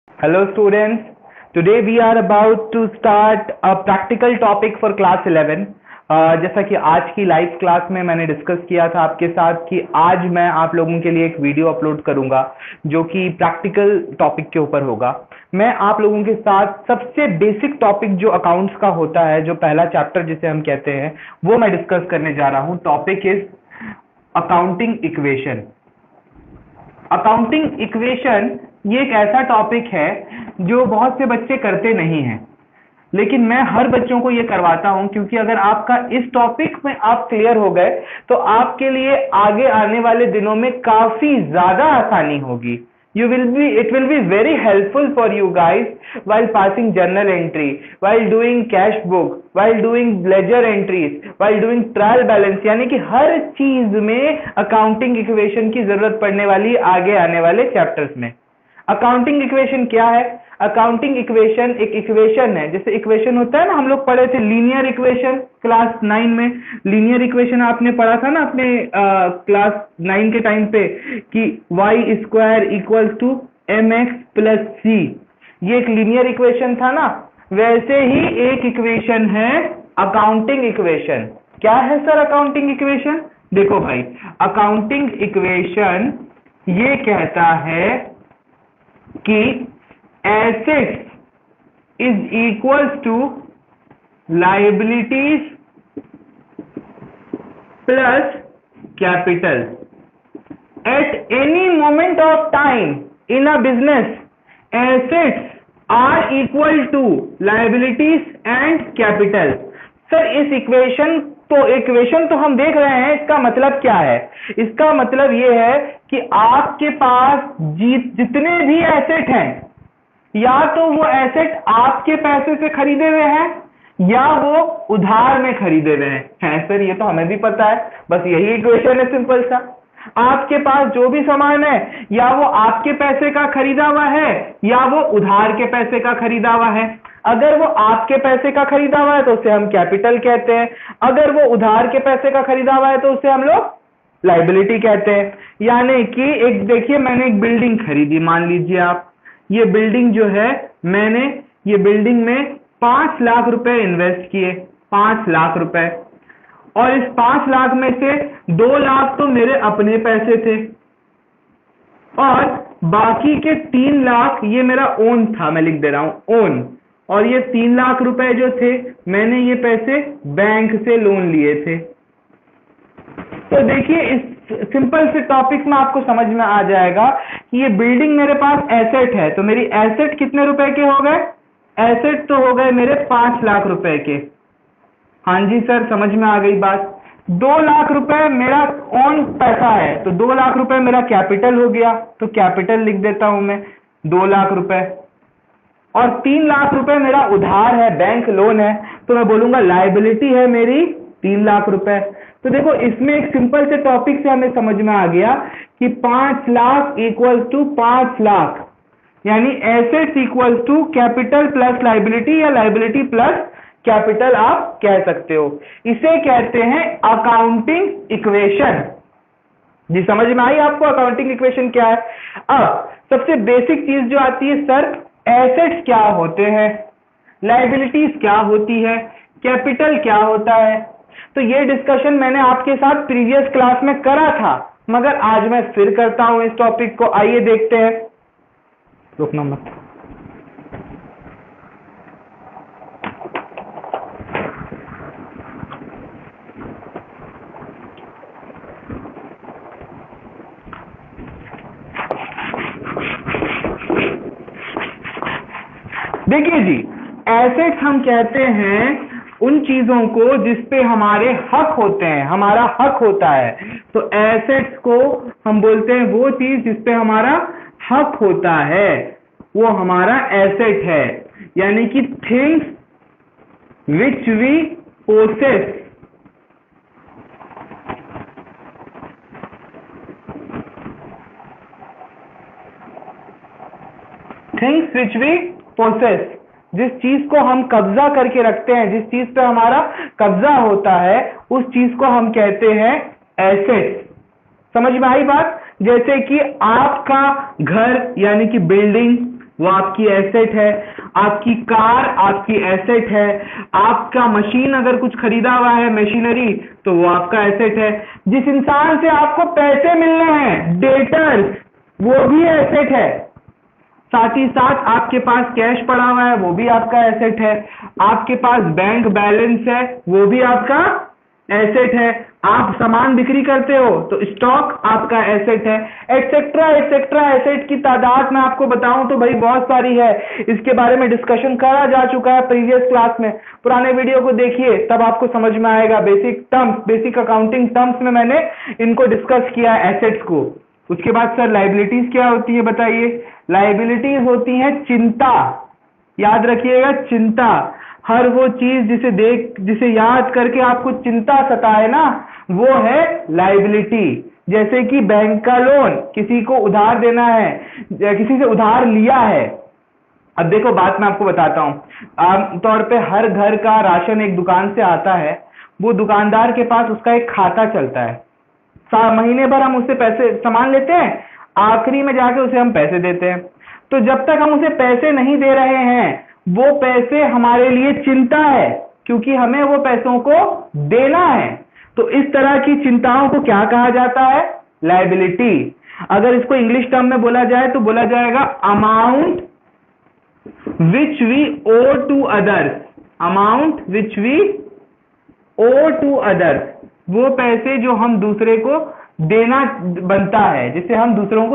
Hello students, today we are about to start a practical topic for class 11. जैसा कि आज की live class में मैंने डिस्कस किया था आपके साथ कि आज मैं आप लोगों के लिए एक वीडियो अपलोड करूंगा जो कि प्रैक्टिकल टॉपिक के ऊपर होगा। मैं आप लोगों के साथ सबसे बेसिक टॉपिक जो अकाउंट्स का होता है, जो पहला चैप्टर जिसे हम कहते हैं, वो मैं डिस्कस करने जा रहा हूं। Topic is accounting equation. Accounting equation ये एक ऐसा टॉपिक है जो बहुत से बच्चे करते नहीं हैं, लेकिन मैं हर बच्चों को ये करवाता हूं, क्योंकि अगर आपका इस टॉपिक में आप क्लियर हो गए तो आपके लिए आगे आने वाले दिनों में काफी ज्यादा आसानी होगी। It will be very helpful for you guys while passing journal entry, while doing cash book, while doing ledger entries, while doing trial balance। यानी कि हर चीज में अकाउंटिंग इक्वेशन की जरूरत पड़ने वाली आगे आने वाले चैप्टर्स में। अकाउंटिंग इक्वेशन क्या है? अकाउंटिंग इक्वेशन एक इक्वेशन है, जैसे इक्वेशन होता है ना, हम लोग पढ़े थे लीनियर इक्वेशन क्लास 9 में। लीनियर इक्वेशन आपने पढ़ा था ना अपने क्लास 9 के टाइम पे कि y square equals to mx plus c। ये एक लीनियर इक्वेशन था ना। वैसे ही एक इक्वेशन है अकाउंटिंग इक्वेशन। क्या है सर अकाउंटिंग इक्वेशन? देखो भाई, अकाउंटिंग इक्वेशन ये कहता है कि assets is equals to liabilities plus capital at any moment of time in a business। assets are equal to liabilities and capital। Sir इस इक्वेशन तो हम देख रहे हैं, इसका मतलब क्या है? इसका मतलब ये है कि आपके पास जितने भी एसेट हैं, या तो वो एसेट आपके पैसे से खरीदे हुए हैं या वो उधार में खरीदे हुए हैं। सर ये तो हमें भी पता है, बस यही इक्वेशन है सिंपल सा। आपके पास जो भी सामान है, या वो आपके पैसे का खरीदा हुआ है या वो उधार के पैसे का खरीदा हुआ है। अगर वो आपके पैसे का खरीदा हुआ है तो उसे हम कैपिटल कहते हैं, अगर वो उधार के पैसे का खरीदा हुआ है तो उसे हम लोग लायबिलिटी कहते हैं। यानी कि एक देखिए, मैंने एक बिल्डिंग खरीदी, मान लीजिए आप, ये बिल्डिंग जो है, मैंने ये बिल्डिंग में 5 लाख रुपए इन्वेस्ट किए, 5 लाख रुपए, और इस 5 लाख में से 2 लाख तो मेरे अपने पैसे थे और बाकी के 3 लाख ये मेरा ओन था, मैं लिख दे रहा हूं ओन। और ये 3 लाख रुपए जो थे, मैंने ये पैसे बैंक से लोन लिए थे। तो देखिए, इस सिंपल से टॉपिक में आपको समझ में आ जाएगा कि ये बिल्डिंग मेरे पास एसेट है, तो मेरी एसेट कितने रुपए के हो गए? एसेट तो हो गए मेरे 5 लाख रुपए के। हाँ जी सर, समझ में आ गई बात। 2 लाख रुपए मेरा ओन पैसा है, तो 2 लाख रुपए मेरा कैपिटल हो गया, तो कैपिटल लिख देता हूं मैं 2 लाख रुपए। और 3 लाख रुपए मेरा उधार है, बैंक लोन है, तो मैं बोलूंगा लायबिलिटी है मेरी 3 लाख रुपए। तो देखो, इसमें एक सिंपल से टॉपिक से हमें समझ में आ गया कि 5 लाख इक्वल टू 5 लाख, यानी assets equal to capital plus liability या लायबिलिटी प्लस कैपिटल आप कह सकते हो। इसे कहते हैं अकाउंटिंग इक्वेशन। जी समझ में आई आपको अकाउंटिंग इक्वेशन क्या है? अब सबसे बेसिक चीज जो आती है, सर एसेट्स क्या होते हैं, लायबिलिटीज क्या होती है, कैपिटल क्या होता है। तो ये डिस्कशन मैंने आपके साथ प्रीवियस क्लास में करा था, मगर आज मैं फिर करता हूं इस टॉपिक को। आइए देखते हैं। रुकना मत। देखिए जी, एसेट्स हम कहते हैं उन चीजों को जिस पे हमारे हक होते हैं, हमारा हक होता है। तो एसेट्स को हम बोलते हैं वो चीज जिस पे हमारा हक होता है, वो हमारा एसेट है। यानी कि things which we possess, things which we possess, जिस चीज को हम कब्जा करके रखते हैं, जिस चीज पे हमारा कब्जा होता है, उस चीज को हम कहते हैं एसेट्स। समझ में आई बात? जैसे कि आपका घर यानी कि बिल्डिंग, वो आपकी एसेट है। आपकी कार आपकी एसेट है। आपका मशीन अगर कुछ खरीदा हुआ है मशीनरी, तो वो आपका एसेट है। जिस इंसान से आपको पैसे मिलने हैं, डेटर्स, वो भी एसेट है। साथ ही साथ आपके पास कैश पड़ा हुआ है, वो भी आपका एसेट है। आपके पास बैंक बैलेंस है, वो भी आपका एसेट है। आप सामान बिक्री करते हो तो स्टॉक आपका एसेट है, एटसेट्रा एटसेट्रा। एसेट की तादाद मैं आपको बताऊं तो भाई बहुत सारी है। इसके बारे में डिस्कशन करा जा चुका है प्रीवियस क्लास में। पुराने वीडियो को देखिए, तब आपको समझ में आएगा। Basic terms, basic accounting terms में मैंने इनको डिस्कस किया एसेट्स को। उसके बाद सर लाइबिलिटीज क्या होती है बताइए। लाइबिलिटीज होती है चिंता। याद रखिएगा, चिंता। हर वो चीज जिसे याद करके आपको चिंता सताए ना, वो है लाइबिलिटी। जैसे कि बैंक का लोन, किसी को उधार देना है, किसी से उधार लिया है। अब देखो बात मैं आपको बताता हूं। आमतौर पे हर घर का राशन एक दुकान से आता है। वो दुकानदार के पास उसका एक खाता चलता है। महीने भर हम उससे पैसे सामान लेते हैं, आखिरी में जाके उसे हम पैसे देते हैं। तो जब तक हम उसे पैसे नहीं दे रहे हैं, वो पैसे हमारे लिए चिंता है, क्योंकि हमें वो पैसों को देना है। तो इस तरह की चिंताओं को क्या कहा जाता है? लायबिलिटी। अगर इसको इंग्लिश टर्म में बोला जाए तो बोला जाएगा amount which we owe to others. Amount which we owe to others, वो पैसे जो हम दूसरे को देना बनता है, जिसे हमें दूसरों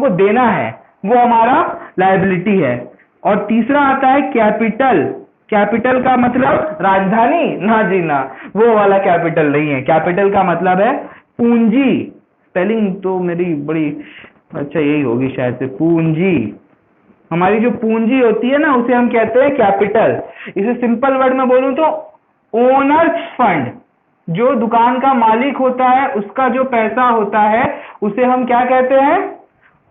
को देना है, वो हमारा लायबिलिटी है। और तीसरा आता है कैपिटल। कैपिटल का मतलब राजधानी? ना जी ना, वो वाला कैपिटल नहीं है। कैपिटल का मतलब है पूंजी। स्पेलिंग तो मेरी बड़ी अच्छा यही होगी शायद से, पूंजी। हमारी जो पूंजी होती है ना, उसे हम कहते हैं कैपिटल। इसे सिंपल वर्ड में बोलूं तो ओनर्स फंड। जो दुकान का मालिक होता है, उसका जो पैसा होता है, उसे हम क्या कहते हैं?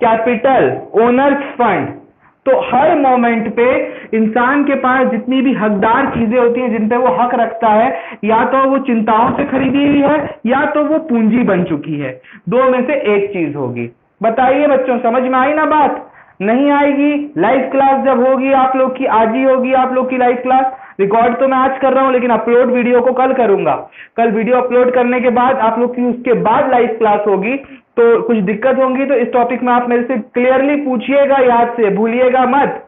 Capital, owner's fund. तो हर मोमेंट पे इंसान के पास जितनी भी हकदार चीजें होती हैं, जिन पे वो हक रखता है, या तो वो चिंताओं से खरीदी हुई है, या तो वो पूंजी बन चुकी है। दो में से एक चीज होगी। बताइए बच्चों, समझ में आई ना बात? नहीं आएगी? लाइव क्लास जब होगी आप लोग की, आज ही होगी आप लोग की लाइव क्लास। रिकॉर्ड तो मैं आज कर रहा हूं, लेकिन अपलोड वीडियो को कल करूंगा। कल वीडियो अपलोड करने के बाद आप लोग की उसके बाद लाइव क्लास होगी। तो कुछ दिक्कत होंगी तो इस टॉपिक में आप मेरे से क्लियरली पूछिएगा, याद से भूलिएगा मत।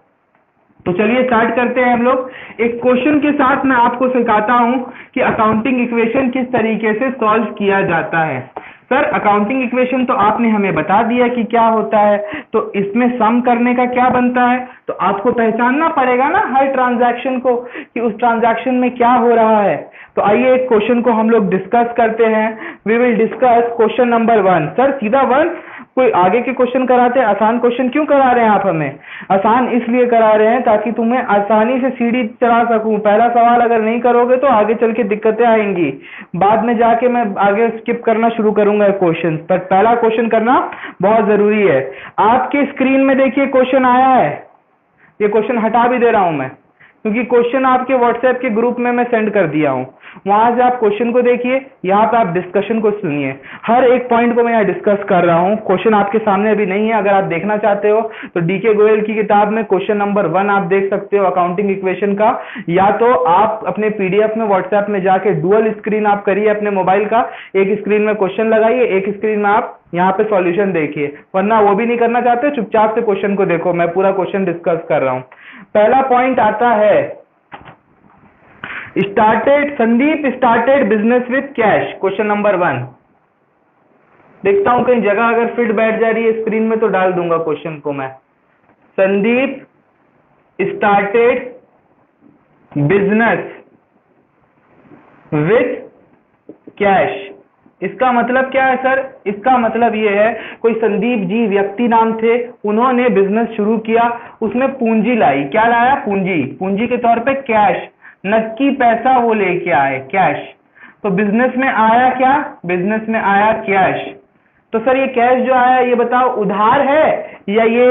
तो चलिए स्टार्ट करते हैं हम लोग। एक क्वेश्चन के साथ मैं आपको सिखाता हूं कि अकाउंटिंग इक्वेशन किस तरीके से सॉल्व किया जाता है। सर अकाउंटिंग इक्वेशन तो आपने हमें बता दिया कि क्या होता है, तो इसमें सम करने का क्या बनता है? तो आपको पहचानना पड़ेगा ना हर ट्रांजैक्शन को, कि उस ट्रांजैक्शन में क्या हो रहा है। तो आइए एक क्वेश्चन को हम लोग डिस्कस करते हैं। We will discuss question number 1। Sir सीधा 1? कोई आगे के क्वेश्चन कराते हैं? आसान क्वेश्चन क्यों करा रहे हैं आप हमें? आसान इसलिए करा रहे हैं ताकि तुम्हें आसानी से सीढ़ी चढ़ा सकूं। पहला सवाल अगर नहीं करोगे तो आगे चल के दिक्कतें आएंगी। बाद में जाके मैं आगे स्किप करना शुरू करूंगा क्वेश्चन, पर पहला क्वेश्चन करना बहुत जरूरी है। आपके स्क्रीन में देखिए क्वेश्चन आया है। ये क्वेश्चन हटा भी दे रहा हूं मैं, क्योंकि क्वेश्चन आपके व्हाट्सएप के ग्रुप में मैं सेंड कर दिया हूं। वहां से आप क्वेश्चन को देखिए, यहाँ पे आप डिस्कशन को सुनिए। हर एक पॉइंट को मैं यहाँ डिस्कस कर रहा हूँ। क्वेश्चन आपके सामने अभी नहीं है, अगर आप देखना चाहते हो तो डीके गोयल की किताब में क्वेश्चन नंबर 1 आप देख सकते हो अकाउंटिंग इक्वेशन का। या तो आप अपने पीडीएफ में व्हाट्सएप में जाके डुअल स्क्रीन आप करिए अपने मोबाइल का, एक स्क्रीन में क्वेश्चन लगाइए, एक स्क्रीन में आप यहाँ पे सॉल्यूशन देखिए। वरना वो भी नहीं करना चाहते, चुपचाप से क्वेश्चन को देखो, मैं पूरा क्वेश्चन डिस्कस कर रहा हूँ। पहला पॉइंट आता है, Sandeep started business with cash. Question number 1। देखता हूं कहीं जगह अगर फिट बैठ जा रही है स्क्रीन में तो डाल दूंगा क्वेश्चन को मैं। Sandeep started business with cash. इसका मतलब क्या है सर? इसका मतलब ये है, कोई संदीप जी व्यक्ति नाम थे, उन्होंने बिजनेस शुरू किया, उसमें पूंजी लाई। क्या लाया? पूंजी। पूंजी के तौर पे कैश, नक्की पैसा वो लेके आए, कैश। तो बिजनेस में आया क्या? बिजनेस में आया कैश। तो सर ये कैश जो आया, ये बताओ उधार है या ये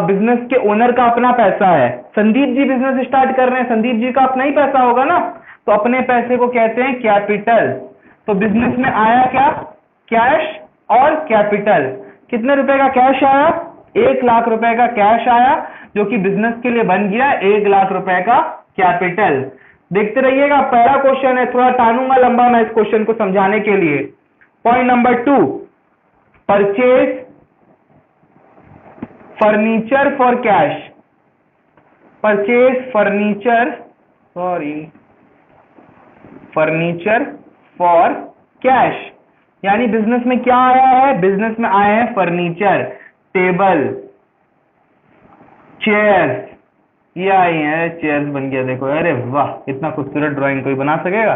बिजनेस के ओनर का अपना पैसा है? संदीप जी बिजनेस स्टार्ट कर रहे हैं, संदीप जी का अपना ही पैसा होगा ना, तो अपने पैसे को कहते हैं कैपिटल। तो बिजनेस में आया क्या? कैश और कैपिटल। कितने रुपए का कैश आया? 1 लाख रुपए का कैश आया जो कि बिजनेस के लिए बन गया 1 लाख रुपए का कैपिटल। देखते रहिएगा, पहला क्वेश्चन है, थोड़ा टानूंगा लंबा मैं इस क्वेश्चन को समझाने के लिए। Point number 2, purchase furniture for cash. Purchase furniture for cash, यानी बिजनेस में क्या आया है, बिजनेस में आए हैं फर्नीचर, टेबल, चेयर्स, ये आई हैं, चेयर्स बन गया देखो, अरे वाह, इतना खूबसूरत ड्राइंग कोई बना सकेगा,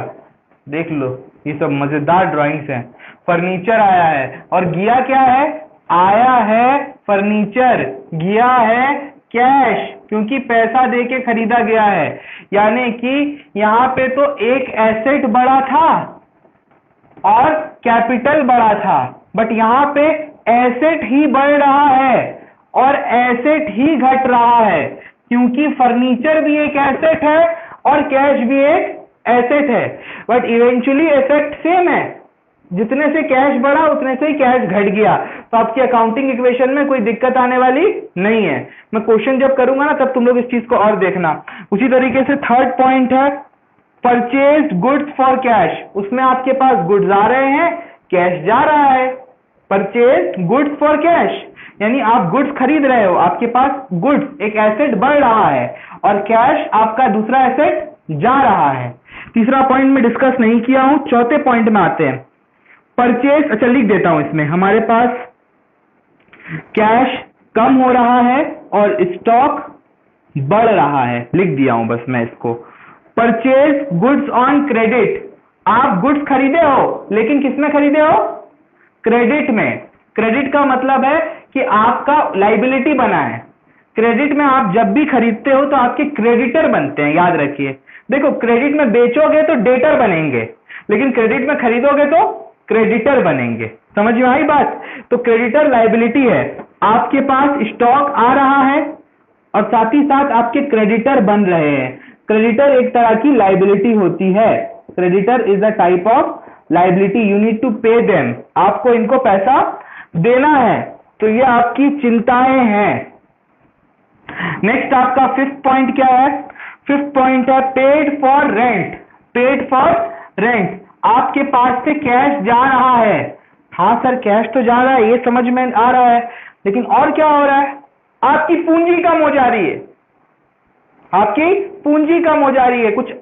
देख लो, ये सब मजेदार ड्राइंग्स हैं। फर्नीचर आया है और गया क्या है, आया है फर्नीचर, गया है कैश, क्योंकि पैसा देके खरीदा गया है। यानी कि यहां पे तो एक एसेट बड़ा था और कैपिटल बड़ा था, बट यहां पे एसेट ही बढ़ रहा है और एसेट ही घट रहा है, क्योंकि फर्नीचर भी एक एसेट है और कैश भी एक एसेट है, बट इवेंचुअली एसेट सेम है, जितने से कैश बढ़ा उतने से ही कैश घट गया। तो आपकी अकाउंटिंग इक्वेशन में कोई दिक्कत आने वाली नहीं है। मैं क्वेश्चन जब करूंगा ना तब तुम लोग इस चीज को और देखना। उसी तरीके से थर्ड पॉइंट है परचेज गुड्स फॉर कैश, उसमें आपके पास गुड्स आ रहे हैं, कैश जा रहा है। परचेज गुड्स फॉर कैश, यानी आप गुड्स खरीद रहे हो, आपके पास गुड्स एक एसेट बढ़ रहा है और कैश आपका दूसरा एसेट जा रहा है। तीसरा पॉइंट में डिस्कस नहीं किया हूं, चौथे पॉइंट में आते हैं। परचेज, अच्छा लिख देता हूं, इसमें हमारे पास कैश कम हो रहा है और स्टॉक बढ़ रहा है, लिख दिया हूं बस मैं इसको। परचेज गुड्स ऑन क्रेडिट, आप गुड्स खरीदे हो लेकिन किस में खरीदे हो, क्रेडिट में। क्रेडिट का मतलब है कि आपका लाइबिलिटी बना है। क्रेडिट में आप जब भी खरीदते हो तो आपके क्रेडिटर बनते हैं, याद रखिए। देखो, क्रेडिट में बेचोगे तो डेटर बनेंगे, लेकिन क्रेडिट में खरीदोगे तो क्रेडिटर बनेंगे। समझ में आई बात? तो क्रेडिटर लाइबिलिटी है, आपके पास स्टॉक आ रहा है और साथ ही साथ आपके क्रेडिटर बन रहे हैं। क्रेडिटर एक तरह की लाइबिलिटी होती है, creditor is a type of liability, you need to pay them, आपको इनको पैसा देना है, तो ये आपकी चिंताएं हैं। नेक्स्ट आपका फिफ्थ पॉइंट क्या है, फिफ्थ पॉइंट है paid for rent. Paid for rent, आपके पास से कैश जा रहा है। हाँ सर, कैश तो जा रहा है, ये समझ में आ रहा है, लेकिन और क्या हो रहा है, आपकी पूंजी कम हो जा रही है, आपकी पूंजी कम हो जा रही है, कुछ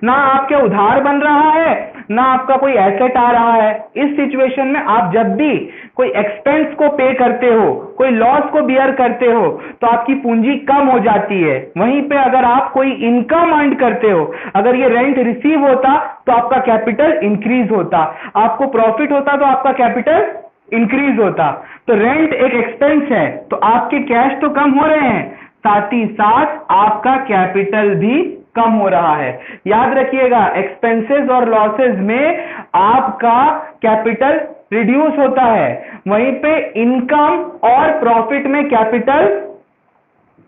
ना आपके उधार बन रहा है ना आपका कोई एसेट आ रहा है। इस सिचुएशन में आप जब भी कोई एक्सपेंस को पे करते हो, कोई लॉस को बियर करते हो, तो आपकी पूंजी कम हो जाती है। वहीं पे अगर आप कोई इनकम अर्न करते हो, अगर ये रेंट रिसीव होता तो आपका कैपिटल इंक्रीज होता, आपको प्रॉफिट होता तो आपका कैपिटल इंक्रीज होता। तो रेंट एक एक्सपेंस है, तो आपके कैश तो कम हो रहे हैं, साथ ही साथ आपका कैपिटल भी कम हो रहा है। याद रखिएगा, एक्सपेंसेस और लॉसेस में आपका कैपिटल रिड्यूस होता है, वहीं पे इनकम और प्रॉफिट में कैपिटल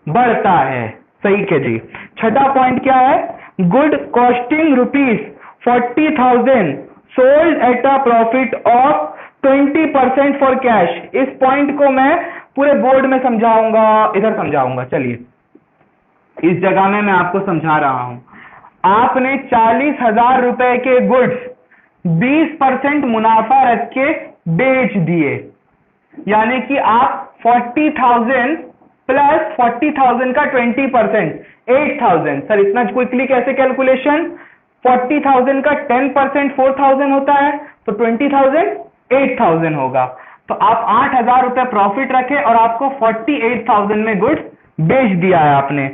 बढ़ता है। सही है जी। छठा पॉइंट क्या है, good costing ₹40,000 sold at a profit of 20% for cash. इस पॉइंट को मैं पूरे बोर्ड में समझाऊंगा, इधर समझाऊंगा, चलिए इस जगह में मैं आपको समझा रहा हूं। आपने 40,000 रुपए के गुड्स 20% मुनाफा रख के बेच दिए, यानी कि आप 40,000 प्लस 40,000 का 20%, 8,000। सर इतना क्विकली कैसे कैलकुलेशन, 40,000 का 10% 4,000 होता है, तो 20,000 8,000 होगा। तो आप 8,000 रुपए प्रॉफिट रखे और आपको 48,000 में गुड्स बेच दिया है आपने।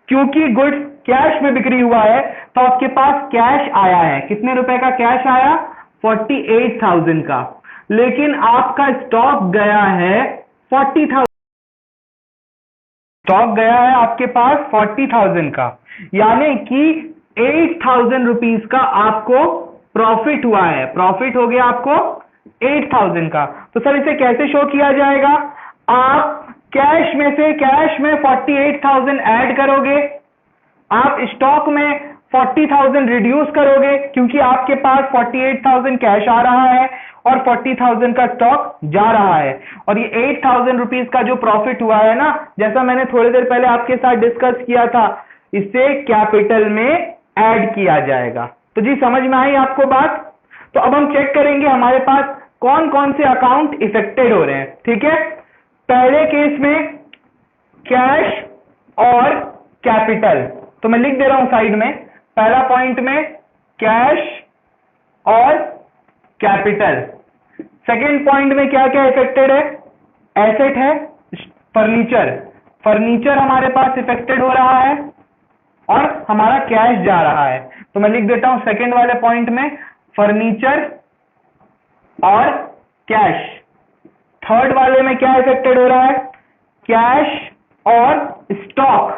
क्योंकि गुड्स कैश में बिक्री हुआ है तो आपके पास कैश आया है। कितने रुपए का कैश आया, 48,000 का, लेकिन आपका स्टॉक गया है 40,000, स्टॉक गया है आपके पास 40,000 का, यानी कि 8,000 रुपीज का आपको प्रॉफिट हुआ है। प्रॉफिट हो गया आपको 8,000 का। तो सर इसे कैसे शो किया जाएगा, आप कैश में 48,000 ऐड करोगे, आप स्टॉक में 40,000 रिड्यूस करोगे क्योंकि आपके पास 48,000 कैश आ रहा है और 40,000 का स्टॉक जा रहा है, और ये 8,000 रुपीज का जो प्रॉफिट हुआ है ना, जैसा मैंने थोड़ी देर पहले आपके साथ डिस्कस किया था, इसे कैपिटल में ऐड किया जाएगा। तो जी समझ में आई आपको बात? तो अब हम चेक करेंगे हमारे पास कौन कौन से अकाउंट इफेक्टेड हो रहे हैं। ठीक है, पहले केस में कैश और कैपिटल, तो मैं लिख दे रहा हूं साइड में, पहला पॉइंट में कैश और कैपिटल। सेकेंड पॉइंट में क्या क्या इफेक्टेड है? एसेट है, फर्नीचर, फर्नीचर हमारे पास इफेक्टेड हो रहा है और हमारा कैश जा रहा है। तो मैं लिख देता हूं सेकेंड वाले पॉइंट में फर्नीचर और कैश। थर्ड वाले में क्या इफेक्टेड हो रहा है? कैश और स्टॉक,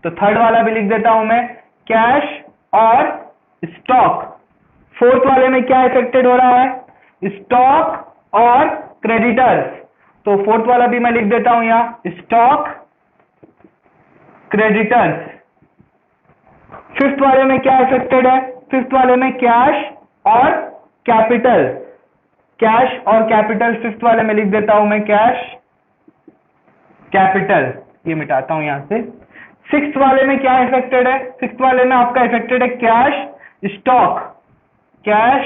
तो थर्ड वाला भी लिख देता हूं मैं, कैश और स्टॉक। फोर्थ वाले में क्या इफेक्टेड हो रहा है? स्टॉक और क्रेडिटर्स, तो फोर्थ वाला भी मैं लिख देता हूं यहां, स्टॉक क्रेडिटर्स। फिफ्थ वाले में क्या इफेक्टेड है? फिफ्थ वाले में कैश और कैपिटल, कैश और कैपिटल फिफ्थ वाले में लिख देता हूं मैं, कैश कैपिटल, ये मिटाता हूं यहां से। सिक्स्थ वाले में क्या इफेक्टेड है? सिक्स्थ वाले में आपका इफेक्टेड है cash stock, cash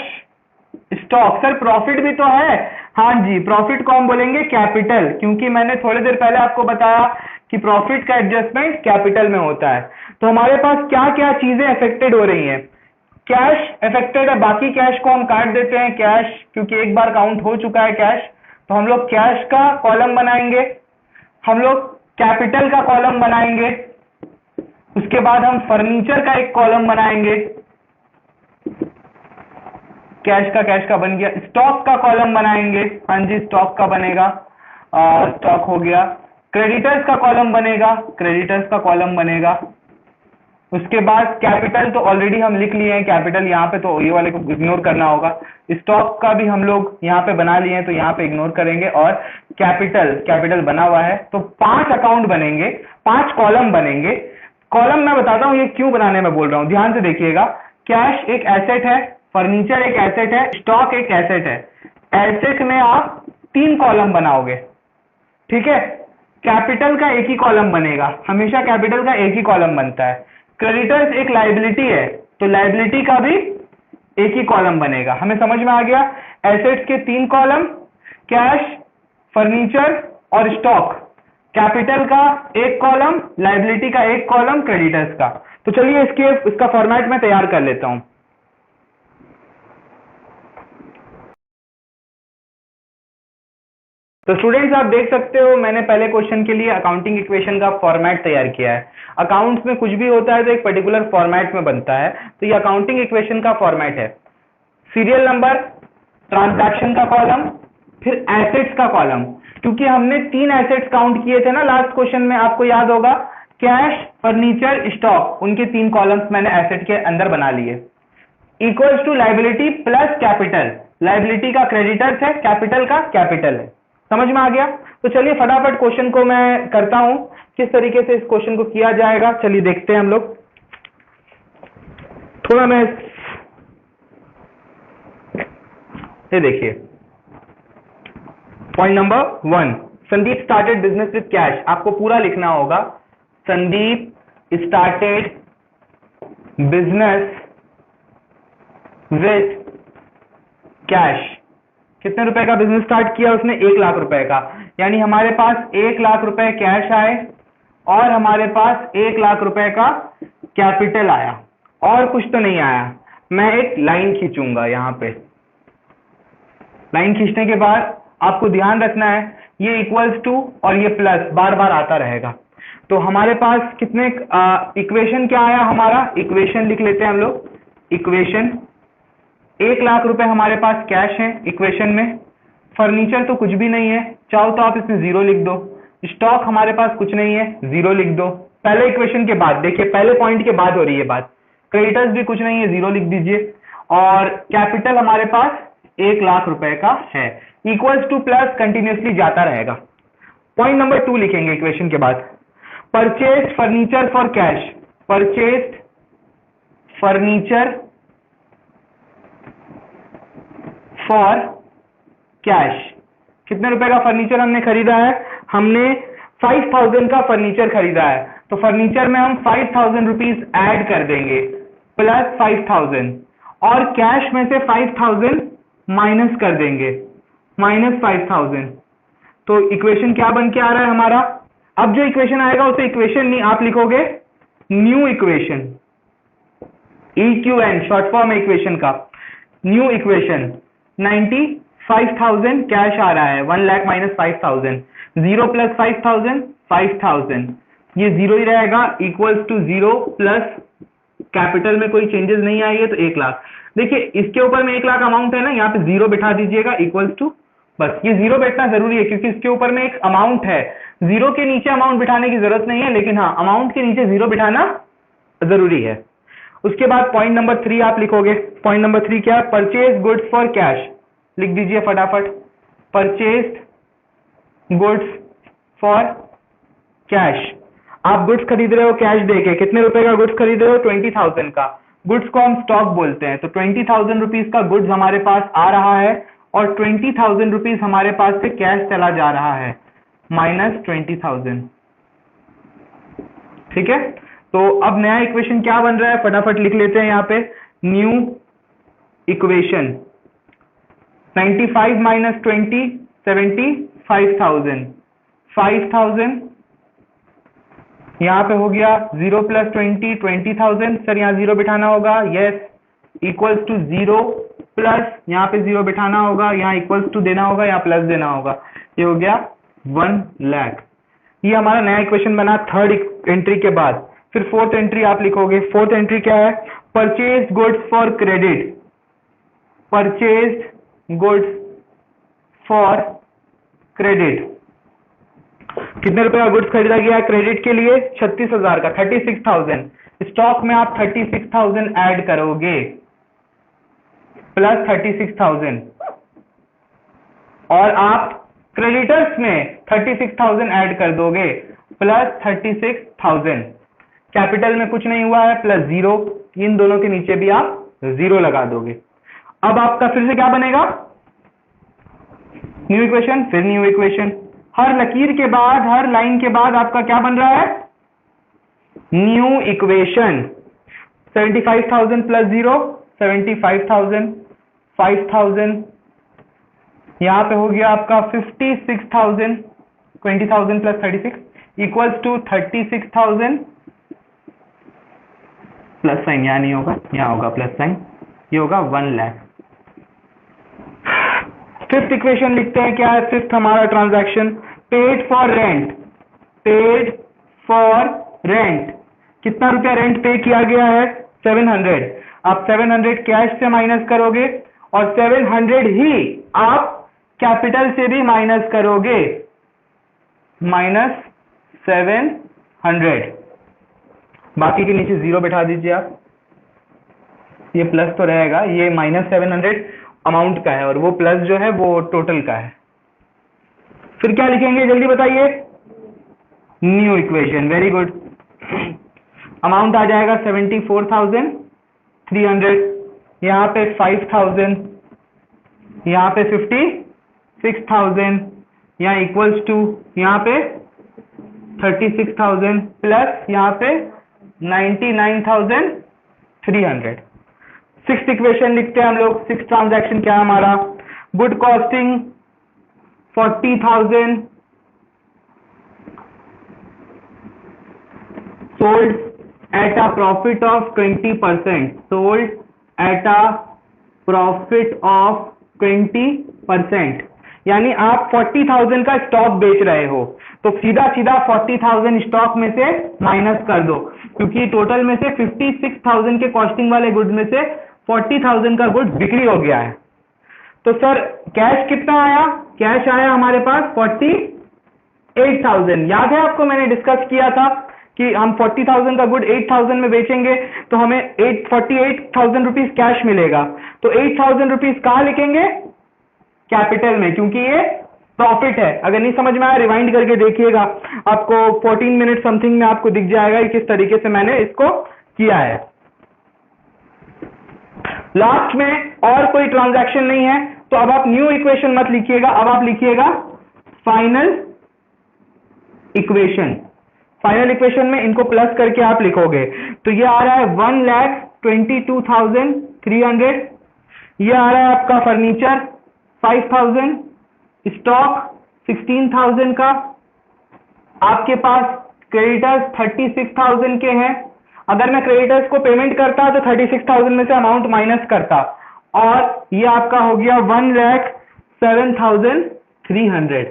stock. Sir profit भी तो है, हाँ जी, प्रॉफिट को हम बोलेंगे कैपिटल, क्योंकि मैंने थोड़ी देर पहले आपको बताया कि प्रॉफिट का एडजस्टमेंट कैपिटल में होता है। तो हमारे पास क्या क्या चीजें अफेक्टेड हो रही हैं? कैश अफेक्टेड है, बाकी कैश को हम काट देते हैं, कैश क्योंकि एक बार काउंट हो चुका है कैश, तो हम लोग कैश का कॉलम बनाएंगे, हम लोग कैपिटल का कॉलम बनाएंगे, उसके बाद हम फर्नीचर का एक कॉलम बनाएंगे, कैश का बन गया। स्टॉक का कॉलम बनाएंगे, हाँ जी स्टॉक का बनेगा, स्टॉक हो गया। क्रेडिटर्स का कॉलम बनेगा, क्रेडिटर्स का कॉलम बनेगा। उसके बाद कैपिटल तो ऑलरेडी हम लिख लिए हैं, कैपिटल यहाँ पे, तो ये वाले को इग्नोर करना होगा। स्टॉक का भी हम लोग यहाँ पे बना लिए हैं, तो यहाँ पे इग्नोर करेंगे। और कैपिटल बना हुआ है, तो 5 अकाउंट बनेंगे, 5 कॉलम बनेंगे। कॉलम मैं बताता हूँ ये क्यों बनाने में बोल रहा हूँ, ध्यान से देखिएगा। कैश एक एसेट है, फर्नीचर एक एसेट है, स्टॉक एक एसेट है। एसेट में आप 3 कॉलम बनाओगे, ठीक है। कैपिटल का एक ही कॉलम बनेगा, हमेशा कैपिटल का एक ही कॉलम बनता है। क्रेडिटर्स एक लायबिलिटी है, तो लायबिलिटी का भी एक ही कॉलम बनेगा। हमें समझ में आ गया? एसेट्स के 3 कॉलम, कैश, फर्नीचर और स्टॉक। कैपिटल का एक कॉलम, लायबिलिटी का एक कॉलम, क्रेडिटर्स का। तो चलिए इसका फॉर्मेट मैं तैयार कर लेता हूं। तो स्टूडेंट्स आप देख सकते हो मैंने पहले क्वेश्चन के लिए अकाउंटिंग इक्वेशन का फॉर्मेट तैयार किया है। अकाउंट्स में कुछ भी होता है तो एक पर्टिकुलर फॉर्मेट में बनता है, तो ये अकाउंटिंग इक्वेशन का फॉर्मेट है। सीरियल नंबर, ट्रांजैक्शन का कॉलम, फिर एसेट्स का कॉलम। क्योंकि हमने 3 एसेट्स काउंट किए थे ना लास्ट क्वेश्चन में, आपको याद होगा, कैश, फर्नीचर, स्टॉक, उनके 3 कॉलम्स मैंने एसेट के अंदर बना लिए। Equals to liability plus capital, लायबिलिटी का क्रेडिटर्स है, कैपिटल का कैपिटल है। समझ में आ गया? तो चलिए फटाफट क्वेश्चन को मैं करता हूं, किस तरीके से इस क्वेश्चन को किया जाएगा। चलिए देखते हैं हम लोग। थोड़ा मैं ये देखिए, point number 1, Sandeep started business with cash. आपको पूरा लिखना होगा, Sandeep started business with cash. कितने रुपए का बिजनेस स्टार्ट किया उसने? 1 लाख रुपए का। यानी हमारे पास 1 लाख रुपए कैश आए और हमारे पास 1 लाख रुपए का कैपिटल आया, और कुछ तो नहीं आया। मैं एक लाइन खींचूंगा यहाँ पे। लाइन खींचने के बाद आपको ध्यान रखना है, ये इक्वल्स टू और ये प्लस बार बार आता रहेगा। तो हमारे पास कितने इक्वेशन क्या आया हमारा? इक्वेशन लिख लेते हैं हम लोग। इक्वेशन 1 लाख रुपए हमारे पास कैश है इक्वेशन में। फर्नीचर तो कुछ भी नहीं है, चाहो तो आप इसमें 0 लिख दो। स्टॉक हमारे पास कुछ नहीं है, 0 लिख दो। पहले इक्वेशन के बाद देखिए, पहले पॉइंट के बाद हो रही है बात। क्रेडिटर्स भी कुछ नहीं है, 0 लिख दीजिए। और कैपिटल हमारे पास 1 लाख रुपए का है। इक्वल्स टू प्लस कंटिन्यूसली जाता रहेगा। पॉइंट नंबर 2 लिखेंगे इक्वेशन के बाद। Purchase furniture for cash, purchase furniture for cash. कितने रुपए का फर्नीचर हमने खरीदा है? हमने 5000 का फर्नीचर खरीदा है, तो फर्नीचर में हम 5000 रुपीज ऐड कर देंगे प्लस 5000, और कैश में से 5000 माइनस कर देंगे, -5000। तो इक्वेशन क्या बन के आ रहा है हमारा? अब जो इक्वेशन आएगा उसे इक्वेशन नहीं, आप लिखोगे new equation, EQN short form equation का। न्यू इक्वेशन 95,000 कैश आ रहा है, 1 लाख माइनस 5000, 0 प्लस 5000 5000, ये 0 ही रहेगा, इक्वल्स टू 0 प्लस कैपिटल में कोई चेंजेस नहीं आएंगे तो 1 लाख। देखिए इसके ऊपर में 1 लाख अमाउंट है ना, यहाँ पे 0 बिठा दीजिएगा, इक्वल्स टू, बस ये 0 बैठना जरूरी है क्योंकि इसके ऊपर में एक अमाउंट है। 0 के नीचे अमाउंट बिठाने की जरूरत नहीं है, लेकिन हाँ अमाउंट के नीचे 0 बिठाना जरूरी है। उसके बाद पॉइंट नंबर 3 आप लिखोगे। पॉइंट नंबर 3 क्या है? Purchase goods for cash. लिख दीजिए फटाफट, परचेज गुड्स फॉर कैश। आप गुड्स खरीद रहे हो कैश देके, कितने रुपए का गुड्स खरीद रहे हो? 20,000 का। गुड्स को हम स्टॉक बोलते हैं, तो 20,000 रुपीज का गुड्स हमारे पास आ रहा है और 20,000 रुपीज हमारे पास से कैश चला जा रहा है, -20,000। ठीक है, तो अब नया इक्वेशन क्या बन रहा है फटाफट लिख लेते हैं यहाँ पे। न्यू इक्वेशन 95 माइनस 20 75,000, 5000 यहाँ पे हो गया, 0 प्लस 20 20,000। सर यहाँ 0 बिठाना होगा, यस, इक्वल्स टू 0 प्लस यहाँ पे 0 बिठाना होगा, यहाँ इक्वल्स टू देना होगा, यहाँ प्लस देना होगा, ये हो गया 1 लाख। ये हमारा नया इक्वेशन बना थर्ड एंट्री के बाद। फिर फोर्थ एंट्री आप लिखोगे। फोर्थ एंट्री क्या है? Purchase goods for credit. Purchase goods for credit, कितने रुपए का गुड्स खरीदा गया है क्रेडिट के लिए? 36,000 का, 36,000। स्टॉक में आप 36,000 ऐड करोगे प्लस 36,000, और आप क्रेडिटर्स में 36,000 ऐड कर दोगे प्लस 36,000। कैपिटल में कुछ नहीं हुआ है, प्लस 0, इन दोनों के नीचे भी आप 0 लगा दोगे। अब आपका फिर से क्या बनेगा? न्यू इक्वेशन, फिर न्यू इक्वेशन। हर लकीर के बाद, हर लाइन के बाद आपका क्या बन रहा है? New equation. 75,000 प्लस 0 75,000, 5,000, यहां पे हो गया आपका 56,000, 20,000 plus 36 equals to 36,000, plus sign यहाँ नहीं होगा, यहाँ होगा प्लस साइन, ये होगा 1 लाख। फिफ्थ इक्वेशन लिखते हैं, क्या है फिफ्थ हमारा transaction? Paid for rent. Paid for rent, कितना रुपया रेंट पे किया गया है? 700। आप 700 कैश से माइनस करोगे और 700 ही आप कैपिटल से भी माइनस करोगे, -700। बाकी के नीचे 0 बैठा दीजिए आप, ये प्लस तो रहेगा, ये -700 अमाउंट का है और वो प्लस जो है वो टोटल का है। फिर क्या लिखेंगे जल्दी बताइए? New equation, very good. Amount आ जाएगा 74,300, यहाँ पे 5,000, यहाँ पे 56,000, यहाँ इक्वल्स टू यहाँ पे 36,000 प्लस यहाँ पे 99,300। सिक्स्थ इक्वेशन लिखते हैं हम लोग। सिक्स्थ ट्रांजैक्शन क्या है हमारा? Good costing 40,000 sold at a profit of 20%, sold at a profit of 20%। यानी आप 40,000 का स्टॉक बेच रहे हो तो सीधा सीधा 40,000 स्टॉक में से माइनस कर दो, क्योंकि टोटल में से 56,000 के कॉस्टिंग वाले गुड्स में से 40,000 का गुड्स बिक्री हो गया है। तो सर कैश कितना आया? कैश आया हमारे पास 48,000। याद है आपको, मैंने डिस्कस किया था कि हम 40,000 का गुड 8,000 में बेचेंगे तो हमें 48,000 रुपीज कैश मिलेगा। तो 8,000 रुपीज कहाँ लिखेंगे? कैपिटल में, क्योंकि ये प्रॉफिट है। अगर नहीं समझ में आया रिवाइंड करके देखिएगा, आपको 14 मिनट समथिंग में आपको दिख जाएगा किस तरीके से मैंने इसको किया है। लास्ट में और कोई ट्रांजैक्शन नहीं है, तो अब आप न्यू इक्वेशन मत लिखिएगा, अब आप लिखिएगा फाइनल इक्वेशन। फाइनल इक्वेशन में इनको प्लस करके आप लिखोगे, तो ये आ रहा है 1,22,300, ये आ रहा है आपका फर्नीचर 5,000, स्टॉक 16,000 का, आपके पास क्रेडिटर्स 36,000 के हैं। अगर मैं क्रेडिटर्स को पेमेंट करता तो 36,000 में से अमाउंट माइनस करता, और ये आपका हो गया 1,07,300।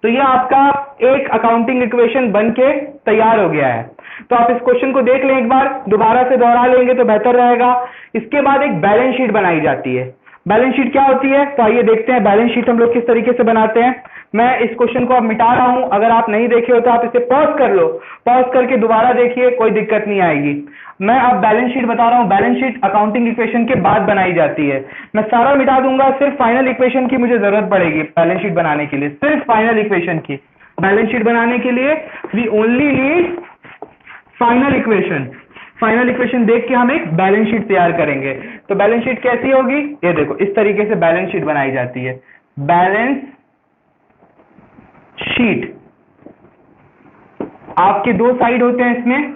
तो ये आपका एक अकाउंटिंग इक्वेशन बन के तैयार हो गया है। तो आप इस क्वेश्चन को देख लें एक बार, दोबारा से दोहरा लेंगे तो बेहतर रहेगा। इसके बाद एक बैलेंस शीट बनाई जाती है। बैलेंस शीट क्या होती है, तो आइए देखते हैं बैलेंस शीट हम लोग किस तरीके से बनाते हैं। मैं इस क्वेश्चन को अब मिटा रहा हूं, अगर आप नहीं देखे हो तो आप इसे पॉज कर लो, पॉज करके दोबारा देखिए, कोई दिक्कत नहीं आएगी। मैं अब बैलेंस शीट बता रहा हूं। बैलेंस शीट अकाउंटिंग इक्वेशन के बाद बनाई जाती है। मैं सारा मिटा दूंगा, सिर्फ फाइनल इक्वेशन की मुझे जरूरत पड़ेगी बैलेंस शीट बनाने के लिए, सिर्फ फाइनल इक्वेशन की। बैलेंस शीट बनाने के लिए we only need final equation. Final equation देख के हम एक बैलेंस शीट तैयार करेंगे। तो बैलेंस शीट कैसी होगी, ये देखो, इस तरीके से बैलेंस शीट बनाई जाती है। बैलेंस शीट आपके दो साइड होते हैं इसमें,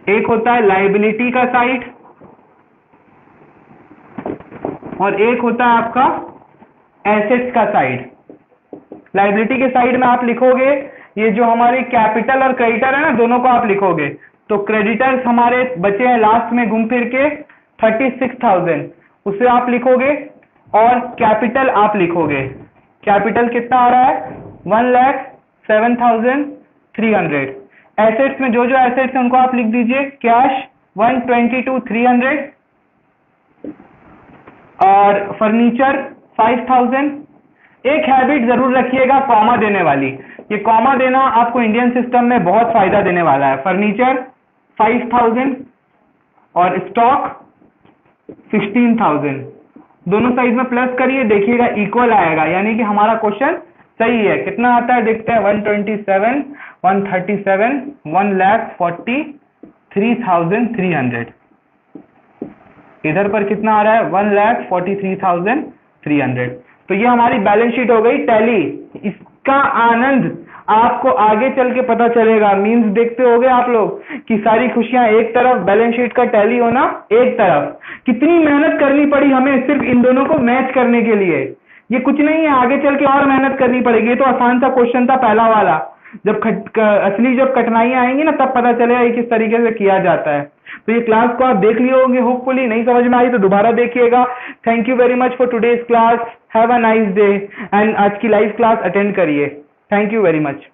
एक होता है लायबिलिटी का साइड और एक होता है आपका एसेट्स का साइड। लायबिलिटी के साइड में आप लिखोगे ये जो हमारे कैपिटल और क्रेडिटर है ना, दोनों को आप लिखोगे। तो क्रेडिटर्स हमारे बचे हैं लास्ट में घूम फिर के 36,000, उसे आप लिखोगे, और कैपिटल आप लिखोगे। कैपिटल कितना आ रहा है, 1,07,300। एसेट्स में जो जो एसेट्स हैं उनको आप लिख दीजिए, कैश 122,300 और फर्नीचर 5,000। एक हैबिट जरूर रखिएगा कॉमा देने वाली, ये कॉमा देना आपको इंडियन सिस्टम में बहुत फायदा देने वाला है। फर्नीचर 5,000 और स्टॉक 16,000, दोनों साइड में प्लस करिए, देखिएगा इक्वल आएगा, यानी कि हमारा क्वेश्चन सही है। कितना आता है देखते हैं, 127, 137, 1,43,300। इधर पर कितना आ रहा है, 1,43,300। तो ये हमारी बैलेंस शीट हो गई टैली। इसका आनंद आपको आगे चल के पता चलेगा। मींस देखते होगे आप लोग कि सारी खुशियां एक तरफ, बैलेंस शीट का टैली होना एक तरफ। कितनी मेहनत करनी पड़ी हमें सिर्फ इन दोनों को मैच करने के लिए। ये कुछ नहीं है, आगे चल के और मेहनत करनी पड़ेगी। ये तो आसान सा क्वेश्चन था पहला वाला, जब असली जब कठिनाइयां आएंगी ना तब पता चलेगा ये किस तरीके से किया जाता है। तो ये क्लास को आप देख लिए होंगे, होपफुली नहीं समझ में आई तो दोबारा देखिएगा। Thank you very much for today's class, have a nice day, and आज की लाइव क्लास अटेंड करिए। Thank you very much.